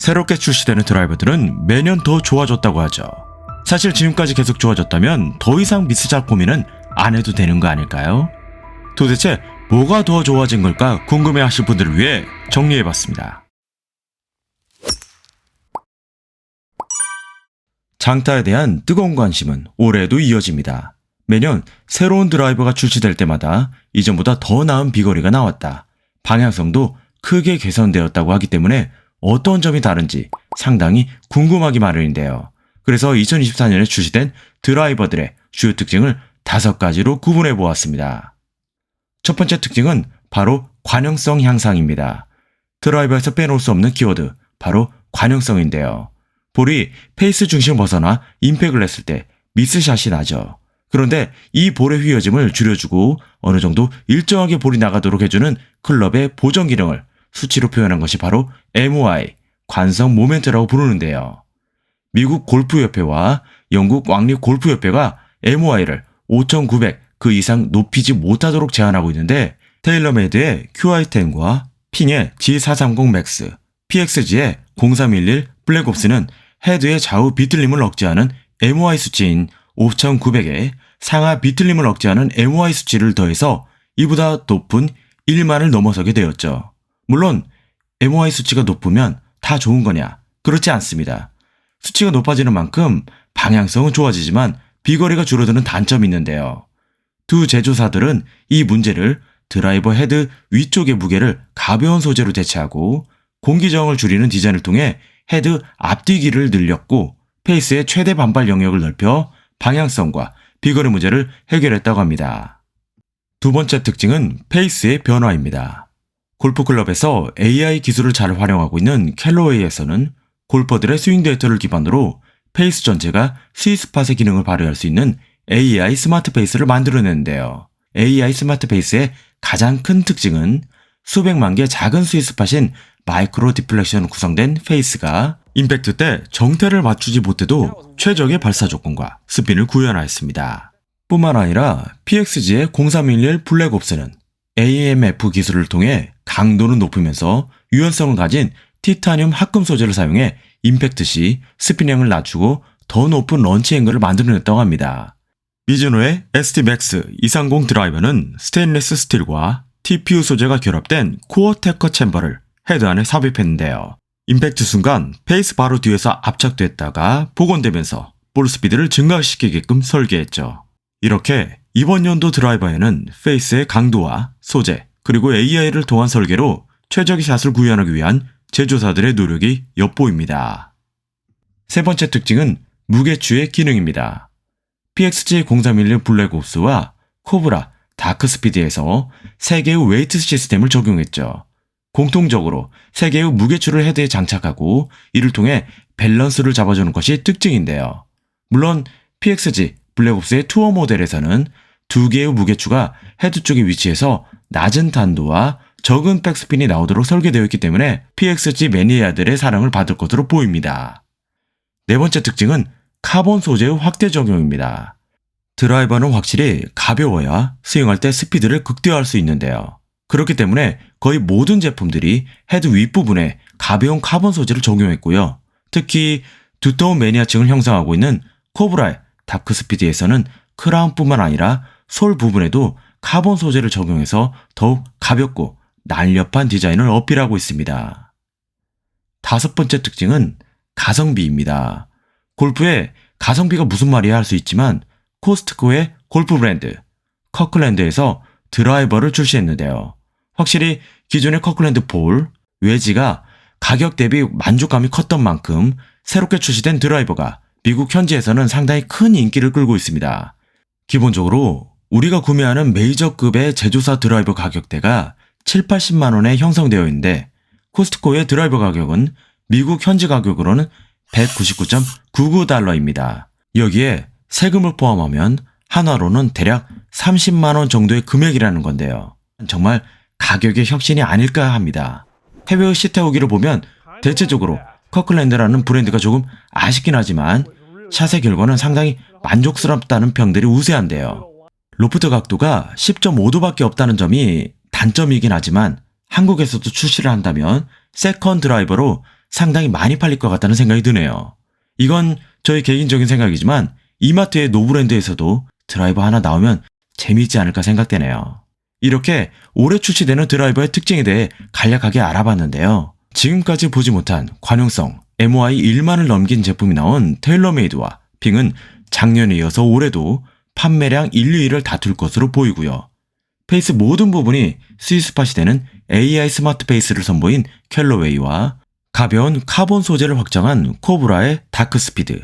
새롭게 출시되는 드라이버들은 매년 더 좋아졌다고 하죠. 사실 지금까지 계속 좋아졌다면 더 이상 미스작 고민은 안 해도 되는 거 아닐까요? 도대체 뭐가 더 좋아진 걸까 궁금해하실 분들을 위해 정리해봤습니다. 장타에 대한 뜨거운 관심은 올해도 이어집니다. 매년 새로운 드라이버가 출시될 때마다 이전보다 더 나은 비거리가 나왔다, 방향성도 크게 개선되었다고 하기 때문에 어떤 점이 다른지 상당히 궁금하기 마련인데요. 그래서 2024년에 출시된 드라이버들의 주요 특징을 5가지로 구분해 보았습니다. 첫 번째 특징은 바로 관용성 향상입니다. 드라이버에서 빼놓을 수 없는 키워드, 바로 관용성인데요. 볼이 페이스 중심을 벗어나 임팩을 냈을 때 미스샷이 나죠. 그런데 이 볼의 휘어짐을 줄여주고 어느 정도 일정하게 볼이 나가도록 해주는 클럽의 보정 기능을 수치로 표현한 것이 바로 MOI, 관성 모멘트라고 부르는데요. 미국 골프협회와 영국 왕립골프협회가 MOI를 5,900 그 이상 높이지 못하도록 제한하고 있는데, 테일러메이드의 QI10과 핑의 G430 맥스, PXG의 0311 블랙옵스는 헤드의 좌우 비틀림을 억제하는 MOI 수치인 5,900에 상하 비틀림을 억제하는 MOI 수치를 더해서 이보다 높은 1만을 넘어서게 되었죠. 물론 MOI 수치가 높으면 다 좋은 거냐? 그렇지 않습니다. 수치가 높아지는 만큼 방향성은 좋아지지만 비거리가 줄어드는 단점이 있는데요. 두 제조사들은 이 문제를 드라이버 헤드 위쪽의 무게를 가벼운 소재로 대체하고 공기 저항을 줄이는 디자인을 통해 헤드 앞뒤기를 늘렸고 페이스의 최대 반발 영역을 넓혀 방향성과 비거리 문제를 해결했다고 합니다. 두 번째 특징은 페이스의 변화입니다. 골프클럽에서 AI 기술을 잘 활용하고 있는 캘로웨이에서는 골퍼들의 스윙 데이터를 기반으로 페이스 전체가 스윗스팟의 기능을 발휘할 수 있는 AI 스마트 페이스를 만들어냈는데요. AI 스마트 페이스의 가장 큰 특징은 수백만 개 작은 스윗스팟인 마이크로 디플렉션으로 구성된 페이스가 임팩트 때 정태를 맞추지 못해도 최적의 발사 조건과 스핀을 구현하였습니다. 뿐만 아니라 PXG의 0311 블랙옵스는 AMF 기술을 통해 강도는 높으면서 유연성을 가진 티타늄 합금 소재를 사용해 임팩트 시 스피닝을 낮추고 더 높은 런치 앵글을 만들어냈다고 합니다. 미즈노의 ST-MAX 230 드라이버는 스테인리스 스틸과 TPU 소재가 결합된 코어 테커 챔버를 헤드 안에 삽입했는데요. 임팩트 순간 페이스 바로 뒤에서 압착됐다가 복원되면서 볼 스피드를 증가시키게끔 설계했죠. 이렇게 이번 연도 드라이버에는 페이스의 강도와 소재, 그리고 AI를 통한 설계로 최적의 샷을 구현하기 위한 제조사들의 노력이 엿보입니다. 세 번째 특징은 무게추의 기능입니다. PXG 0311 블랙옵스와 코브라 다크스피드에서 3개의 웨이트 시스템을 적용했죠. 공통적으로 3개의 무게추를 헤드에 장착하고 이를 통해 밸런스를 잡아주는 것이 특징인데요. 물론 PXG 블랙옵스의 투어 모델에서는 2개의 무게추가 헤드 쪽에 위치해서 낮은 탄도와 적은 백스핀이 나오도록 설계되어 있기 때문에 PXG 매니아들의 사랑을 받을 것으로 보입니다. 네 번째 특징은 카본 소재의 확대 적용입니다. 드라이버는 확실히 가벼워야 스윙할 때 스피드를 극대화할 수 있는데요. 그렇기 때문에 거의 모든 제품들이 헤드 윗부분에 가벼운 카본 소재를 적용했고요. 특히 두터운 매니아층을 형성하고 있는 코브라의 다크스피드에서는 크라운뿐만 아니라 솔 부분에도 카본 소재를 적용해서 더욱 가볍고 날렵한 디자인을 어필하고 있습니다. 다섯 번째 특징은 가성비입니다. 골프에 가성비가 무슨 말이야 할 수 있지만 코스트코의 골프 브랜드 커클랜드에서 드라이버를 출시했는데요. 확실히 기존의 커클랜드 볼, 웨지가 가격 대비 만족감이 컸던 만큼 새롭게 출시된 드라이버가 미국 현지에서는 상당히 큰 인기를 끌고 있습니다. 기본적으로 우리가 구매하는 메이저급의 제조사 드라이버 가격대가 7, 80만 원에 형성되어 있는데 코스트코의 드라이버 가격은 미국 현지 가격으로는 199.99달러입니다. 여기에 세금을 포함하면 한화로는 대략 30만 원 정도의 금액이라는 건데요. 정말 가격의 혁신이 아닐까 합니다. 해외의 시태오기를 보면 대체적으로 커클랜드라는 브랜드가 조금 아쉽긴 하지만 샷의 결과는 상당히 만족스럽다는 평들이 우세한데요. 로프트 각도가 10.5도밖에 없다는 점이 단점이긴 하지만 한국에서도 출시를 한다면 세컨 드라이버로 상당히 많이 팔릴 것 같다는 생각이 드네요. 이건 저희 개인적인 생각이지만 이마트의 노브랜드에서도 드라이버 하나 나오면 재미있지 않을까 생각되네요. 이렇게 올해 출시되는 드라이버의 특징에 대해 간략하게 알아봤는데요. 지금까지 보지 못한 관용성 MOI 1만을 넘긴 제품이 나온 테일러메이드와 빙은 작년에 이어서 올해도 판매량 1, 2위를 다툴 것으로 보이고요. 페이스 모든 부분이 스위스팟이 되는 AI 스마트 페이스를 선보인 캘러웨이와 가벼운 카본 소재를 확장한 코브라의 다크스피드,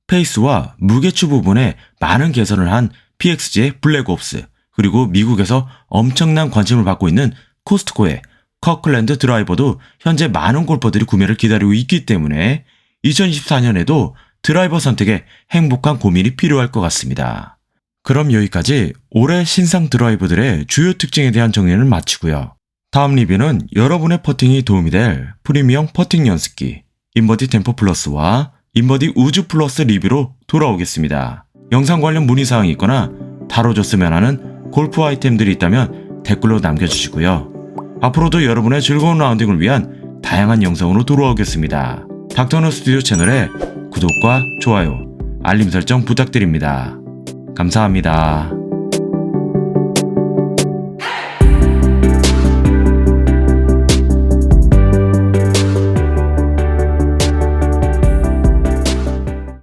페이스와 무게추 부분에 많은 개선을 한 PXG의 블랙옵스, 그리고 미국에서 엄청난 관심을 받고 있는 코스트코의 커클랜드 드라이버도 현재 많은 골퍼들이 구매를 기다리고 있기 때문에 2024년에도 드라이버 선택에 행복한 고민이 필요할 것 같습니다. 그럼 여기까지 올해 신상 드라이버들의 주요 특징에 대한 정리를 마치고요. 다음 리뷰는 여러분의 퍼팅이 도움이 될 프리미엄 퍼팅 연습기 인버디 템포 플러스와 인버디 우즈 플러스 리뷰로 돌아오겠습니다. 영상 관련 문의사항이 있거나 다뤄줬으면 하는 골프 아이템들이 있다면 댓글로 남겨주시고요. 앞으로도 여러분의 즐거운 라운딩을 위한 다양한 영상으로 돌아오겠습니다. 닥터너 스튜디오 채널에 구독과 좋아요, 알림 설정 부탁드립니다. 감사합니다.